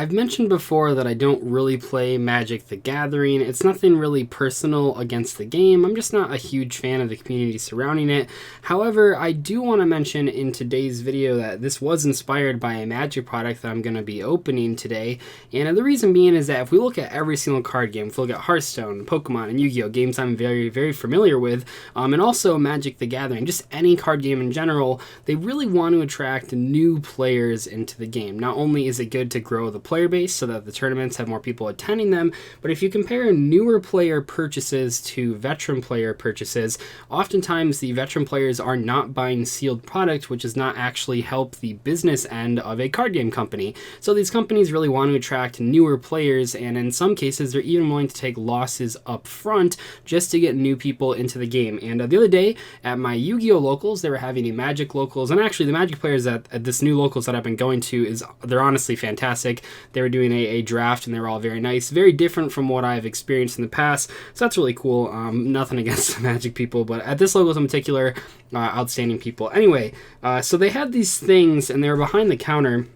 I've mentioned before that I don't really play Magic the Gathering. It's nothing really personal against the game. I'm just not a huge fan of the community surrounding it. However, I do want to mention in today's video that this was inspired by a Magic product that I'm going to be opening today. And the reason being is that if we look at every single card game, if we look at Hearthstone, Pokemon, and Yu-Gi-Oh! Games I'm very, very familiar with, and also Magic the Gathering, just any card game in general, they really want to attract new players into the game. Not only is it good to grow the player base so that the tournaments have more people attending them, but if you compare newer player purchases to veteran player purchases, oftentimes the veteran players are not buying sealed product, which does not actually help the business end of a card game company. So these companies really want to attract newer players, and in some cases they're even willing to take losses up front just to get new people into the game. And the other day at my Yu-Gi-Oh locals, they were having a Magic locals, and actually the Magic players at this new locals that I've been going to, they're honestly fantastic. They were doing a draft and they were all very nice, very different from what I've experienced in the past, so that's really cool. Nothing against the Magic people, but at this locals in particular, outstanding people. Anyway, so they had these things and they were behind the counter,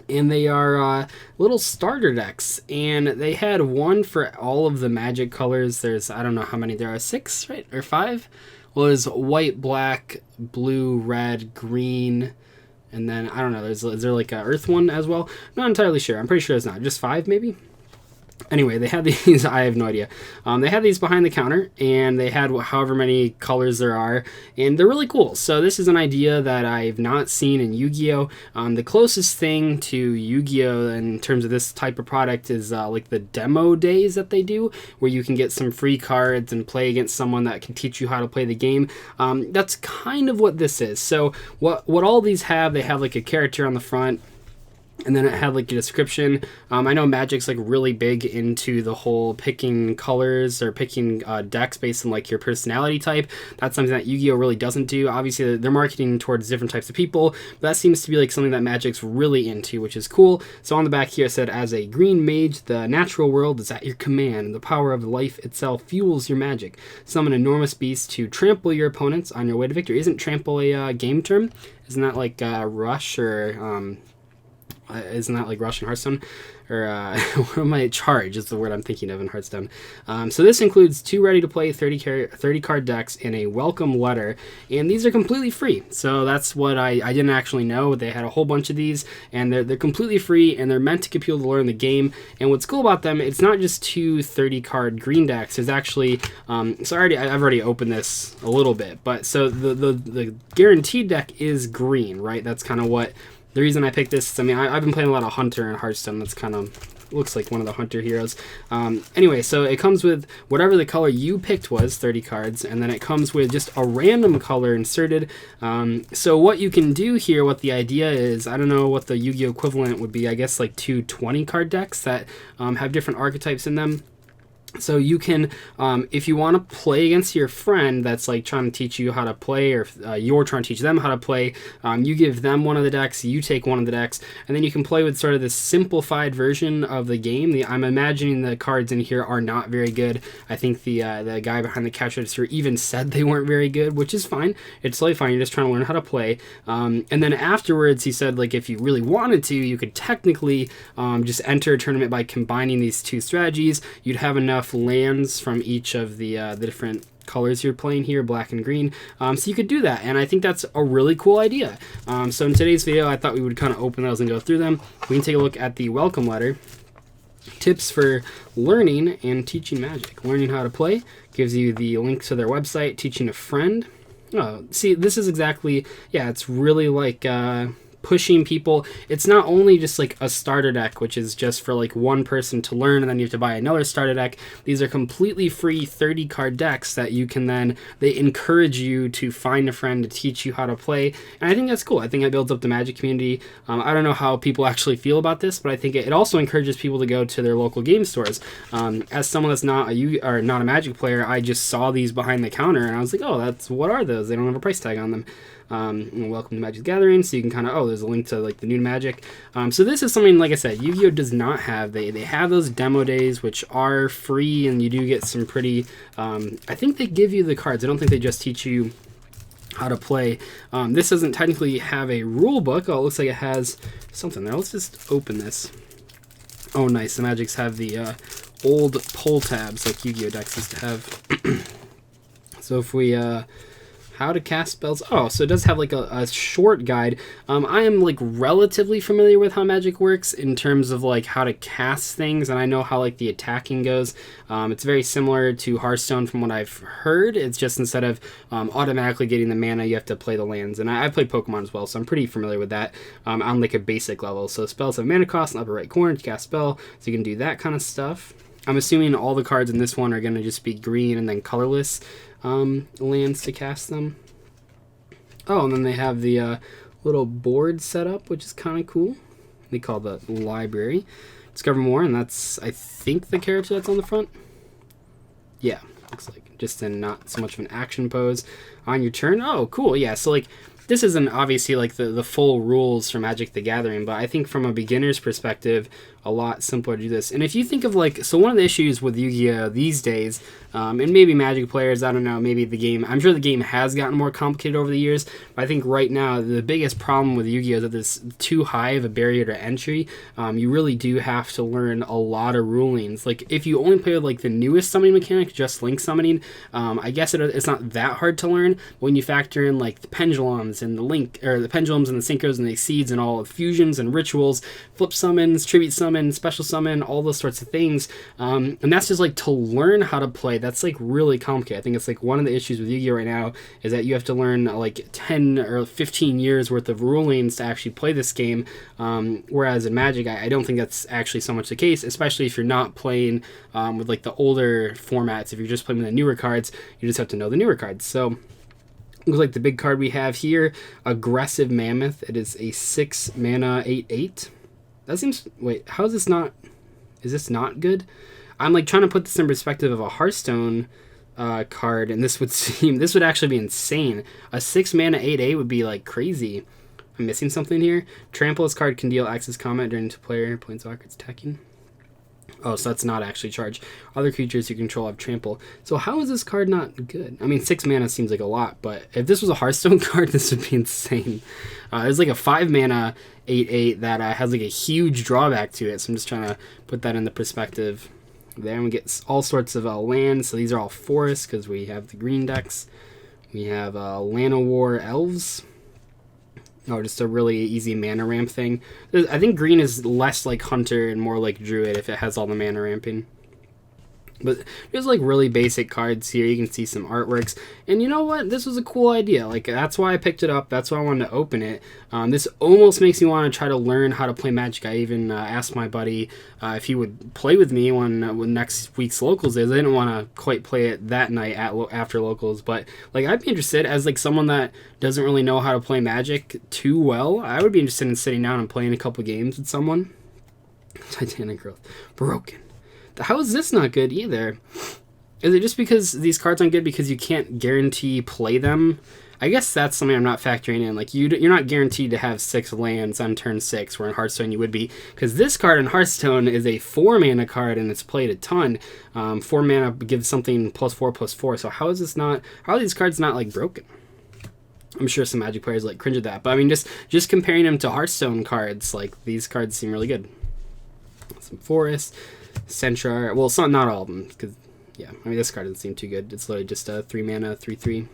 and they are little starter decks, and they had one for all of the Magic colors. There's, I don't know how many there are, 6, right, or 5? Well, there's white, black, blue, red, green, and then, I don't know, is there like a earth one as well? Not entirely sure. I'm pretty sure it's not. Just 5, maybe? Anyway, they had these, I have no idea. They had these behind the counter, and they had however many colors there are, and they're really cool. So this is an idea that I've not seen in Yu-Gi-Oh! The closest thing to Yu-Gi-Oh! In terms of this type of product is like the demo days that they do, where you can get some free cards and play against someone that can teach you how to play the game. That's kind of what this is. So what all these have, they have like a character on the front, and then it had like a description. I know Magic's like really big into the whole picking colors or picking decks based on like your personality type. That's something that Yu-Gi-Oh! Really doesn't do. Obviously they're marketing towards different types of people, but that seems to be like something that Magic's really into, which is cool. So on the back here it said, as a green mage, the natural world is at your command. The power of life itself fuels your magic. Summon enormous beasts to trample your opponents on your way to victory. Isn't trample a game term? Isn't that like rush or... isn't that like Rush in Hearthstone? Or what am I? Charge is the word I'm thinking of in Hearthstone. So this includes 2 ready-to-play 30-card decks and a welcome letter, and these are completely free. So that's what I didn't actually know. They had a whole bunch of these, and they're completely free, and they're meant to get people to learn the game. And what's cool about them, it's not just 2 30-card green decks. There's actually, so I've already opened this a little bit, but so the guaranteed deck is green, right? That's kind of what... The reason I picked this is, I mean, I've been playing a lot of Hunter in Hearthstone. That's kind of looks like one of the Hunter heroes. Anyway, so it comes with whatever the color you picked was, 30 cards, and then it comes with just a random color inserted. So what you can do here, what the idea is, I don't know what the Yu-Gi-Oh! Equivalent would be, I guess like 2 20-card decks that have different archetypes in them. So you can, if you want to play against your friend that's like trying to teach you how to play, or you're trying to teach them how to play, you give them one of the decks, you take one of the decks, and then you can play with sort of this simplified version of the game. I'm imagining the cards in here are not very good. I think the guy behind the cash register even said they weren't very good, which is fine. It's totally fine. You're just trying to learn how to play. And then afterwards, he said, like, if you really wanted to, you could technically just enter a tournament by combining these 2 strategies. You'd have enough lands from each of the different colors you're playing here, black and green, so you could do that, and I think that's a really cool idea. So in today's video, I thought we would kind of open those and go through them. We can take a look at the welcome letter. Tips for learning and teaching Magic. Learning how to play gives you the link to their website. Teaching a friend. Oh, see, this is exactly, yeah, it's really like pushing people. It's not only just like a starter deck, which is just for like one person to learn, and then you have to buy another starter deck. These are completely free 30-card decks that you can then, they encourage you to find a friend to teach you how to play, and I think that's cool. I think it builds up the Magic community. I don't know how people actually feel about this, but I think it also encourages people to go to their local game stores. As someone that's not a Magic player, I just saw these behind the counter, and I was like, oh, what are those? They don't have a price tag on them. Welcome to Magic the Gathering, so you can kind of, there's a link to like the new Magic. So this is something, like I said, Yu-Gi-Oh! Does not have. They have those demo days, which are free, and you do get some pretty, I think they give you the cards. I don't think they just teach you how to play. This doesn't technically have a rule book. Oh, it looks like it has something there. Let's just open this. Oh, nice. The Magics have the old pull tabs like Yu-Gi-Oh decks used to have. So if we how to cast spells. Oh, so it does have like a short guide. I am like relatively familiar with how Magic works in terms of like how to cast things, and I know how like the attacking goes. It's very similar to Hearthstone from what I've heard. It's just instead of automatically getting the mana, you have to play the lands. And I played Pokemon as well, so I'm pretty familiar with that on like a basic level. So spells have mana cost in the upper right corner to cast spell, so you can do that kind of stuff. I'm assuming all the cards in this one are going to just be green and then colorless lands to cast them. Oh, and then they have the little board set up, which is kind of cool. They call the library. Discover more, and that's, I think, the character that's on the front. Yeah, looks like just in not so much of an action pose on your turn. Oh, cool. Yeah, so like this isn't obviously like the full rules for Magic the Gathering, but I think from a beginner's perspective, a lot simpler to do this. And if you think of like, so one of the issues with Yu-Gi-Oh these days, and maybe Magic players, I don't know, maybe the game, I'm sure the game has gotten more complicated over the years, but I think right now the biggest problem with Yu-Gi-Oh is that there's too high of a barrier to entry. You really do have to learn a lot of rulings. Like if you only play with like the newest summoning mechanic, just link summoning, I guess it's not that hard to learn. When you factor in like the pendulums and the link, or the pendulums and the synchros and the exceeds and all the fusions and rituals, flip summons, tribute summon, special summon, all those sorts of things, and that's just like to learn how to play. That's like really complicated. I think it's like one of the issues with Yu-Gi-Oh right now is that you have to learn like 10 or 15 years worth of rulings to actually play this game, whereas in Magic I don't think that's actually so much the case, especially if you're not playing with like the older formats. If you're just playing with the newer cards, you just have to know the newer cards. So looks like the big card we have here, Aggressive Mammoth. It is a 6 mana 8/8. That seems, wait, how is this not, is this not good? I'm like trying to put this in perspective of a Hearthstone card, and this would seem, this would actually be insane. A 6 mana 8/8 would be like crazy. I'm missing something here. Trample. This card can deal access combat during two player planeswalkers attacking. Oh, so that's not actually charge. Other creatures you control have trample. So how is this card not good? I mean, 6 mana seems like a lot, but if this was a Hearthstone card, this would be insane. There's like a 5 mana 8/8 that has like a huge drawback to it. So I'm just trying to put that in the perspective there. And we get all sorts of lands. So these are all forests because we have the green decks. We have Llanowar Elves. Oh, just a really easy mana ramp thing. I think green is less like Hunter and more like Druid if it has all the mana ramping. But there's like really basic cards here. You can see some artworks. And you know what? This was a cool idea. Like that's why I picked it up. That's why I wanted to open it. This almost makes me want to try to learn how to play Magic. I even asked my buddy if he would play with me when next week's Locals is. I didn't want to quite play it that night after Locals. But like I'd be interested as like someone that doesn't really know how to play Magic too well. I would be interested in sitting down and playing a couple games with someone. Titanic Growth. Broken. How is this not good either? Is it just because these cards aren't good because you can't guarantee play them? I guess that's something I'm not factoring in. Like you're not guaranteed to have 6 lands on turn 6, where in Hearthstone you would be. Because this card in Hearthstone is a 4 mana card and it's played a ton. 4 mana gives something +4/+4. So how is this not? How are these cards not like broken? I'm sure some Magic players like cringe at that, but I mean just comparing them to Hearthstone cards, like these cards seem really good. Some forests. Centra, well, it's not all of them, because, yeah, I mean, this card doesn't seem too good. It's literally just a 3 mana, 3/3.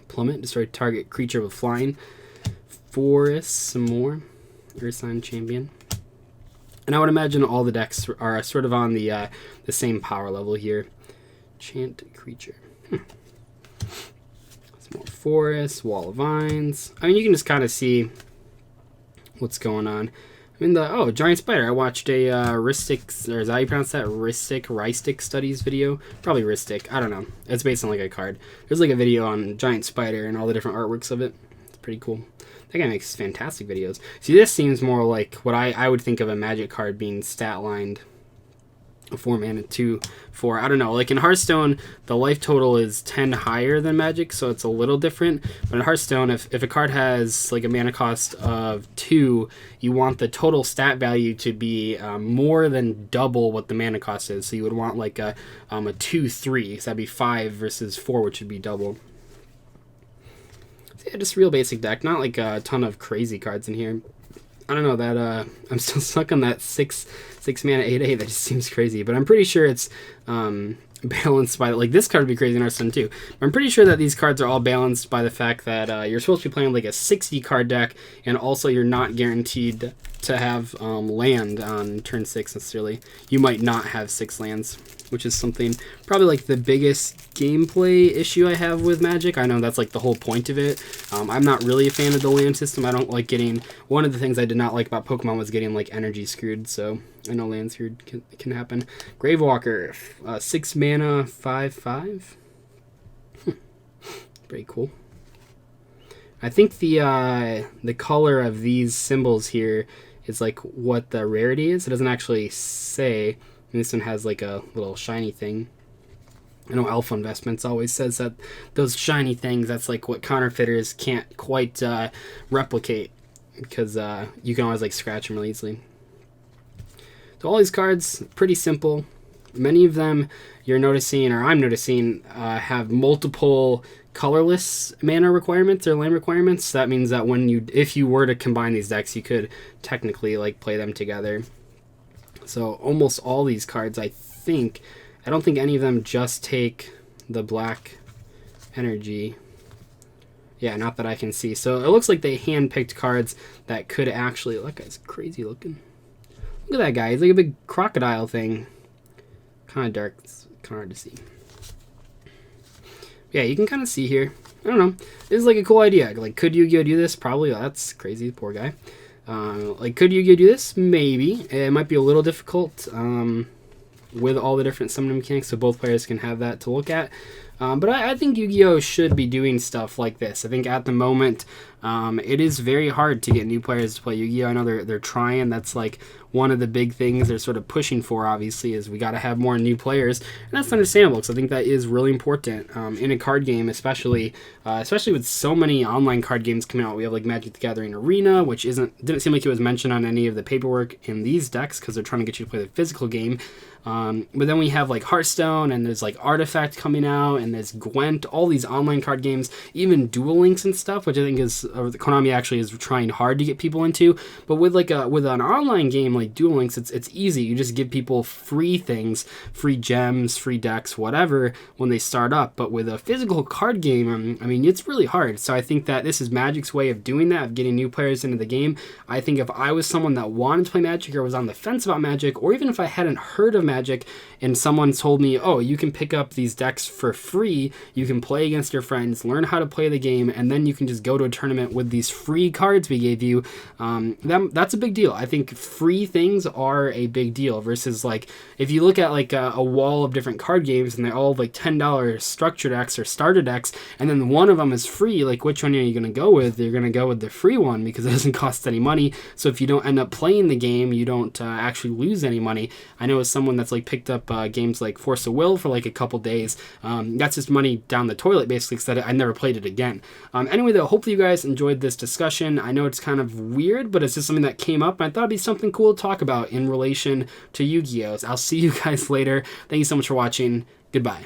Plummet, destroy target creature with flying. Forest, some more. Earth Sign Champion. And I would imagine all the decks are sort of on the same power level here. Chant creature. Some more forests, Wall of Vines. I mean, you can just kind of see what's going on. I mean, Giant Spider. I watched a Ristic, or is that how you pronounce that? Ristic Studies video? Probably Ristic. I don't know. It's based on like a card. There's like a video on Giant Spider and all the different artworks of it. It's pretty cool. That guy makes fantastic videos. See, this seems more like what I would think of a Magic card being stat-lined. A 4 mana 2/4. I don't know. Like in Hearthstone, the life total is 10 higher than Magic, so it's a little different. But in Hearthstone, if a card has like a mana cost of 2, you want the total stat value to be more than double what the mana cost is. So you would want like a 2/3. So that'd be 5 versus 4, which would be double. So yeah, just real basic deck. Not like a ton of crazy cards in here. I don't know, that I'm still stuck on that 6 mana 8/8. That just seems crazy, but I'm pretty sure it's balanced by, like, this card would be crazy in Hearthstone too. I'm pretty sure that these cards are all balanced by the fact that you're supposed to be playing like a 60 card deck, and also you're not guaranteed to have land on turn 6 necessarily. You might not have 6 lands, which is something probably like the biggest gameplay issue I have with Magic. I know that's like the whole point of it. I'm not really a fan of the land system. I don't like getting, one of the things I did not like about Pokemon was getting like energy screwed, so I know land screwed can happen. Gravewalker, 6 mana, 5/5. Pretty cool. I think the color of these symbols here is like what the rarity is. It doesn't actually say. And this one has like a little shiny thing. I know Alpha Investments always says that those shiny things, that's like what counterfeiters can't quite replicate, because you can always like scratch them really easily. So all these cards, pretty simple. Many of them you're noticing, or I'm noticing, have multiple colorless mana requirements or land requirements. That means that if you were to combine these decks, you could technically like play them together. So almost all these cards, I don't think any of them just take the black energy. Yeah, not that I can see. So it looks like they hand-picked cards that could actually, that guy's crazy looking. Look at that guy. He's like a big crocodile thing. Kind of dark. It's kind of hard to see. Yeah, you can kind of see here. I don't know. This is like a cool idea. Like, could Yu-Gi-Oh do this? Probably. Oh, that's crazy. Poor guy. Like, could Yu-Gi-Oh do this? Maybe. It might be a little difficult with all the different summoning mechanics, so both players can have that to look at. But I think Yu-Gi-Oh should be doing stuff like this. I think at the moment, it is very hard to get new players to play Yu-Gi-Oh! I know they're trying. That's like one of the big things they're sort of pushing for, obviously, is we got to have more new players. And that's understandable, because I think that is really important in a card game, especially with so many online card games coming out. We have like Magic the Gathering Arena, which didn't seem like it was mentioned on any of the paperwork in these decks, because they're trying to get you to play the physical game. But then we have like Hearthstone, and there's like Artifact coming out, and there's Gwent, all these online card games, even Duel Links and stuff, which I think Konami actually is trying hard to get people into. But with an online game like Duel Links, it's easy. You just give people free things, free gems, free decks, whatever, when they start up. But with a physical card game, I mean, it's really hard. So I think that this is Magic's way of doing that, of getting new players into the game. I think if I was someone that wanted to play Magic, or was on the fence about Magic, or even if I hadn't heard of Magic and someone told me, oh, you can pick up these decks for free, you can play against your friends, learn how to play the game, and then you can just go to a tournament with these free cards we gave you, that's a big deal. I think free things are a big deal, versus like if you look at like a wall of different card games and they're all like $10 structure decks or starter decks, and then one of them is free, like which one are you going to go with? You're going to go with the free one because it doesn't cost any money. So if you don't end up playing the game, you don't actually lose any money. I know as someone that's like picked up games like Force of Will for like a couple days, that's just money down the toilet basically, because I never played it again. Anyway though, hopefully you guys enjoyed this discussion. I know it's kind of weird, but it's just something that came up, and I thought it'd be something cool to talk about in relation to Yu-Gi-Oh! I'll see you guys later. Thank you so much for watching. Goodbye.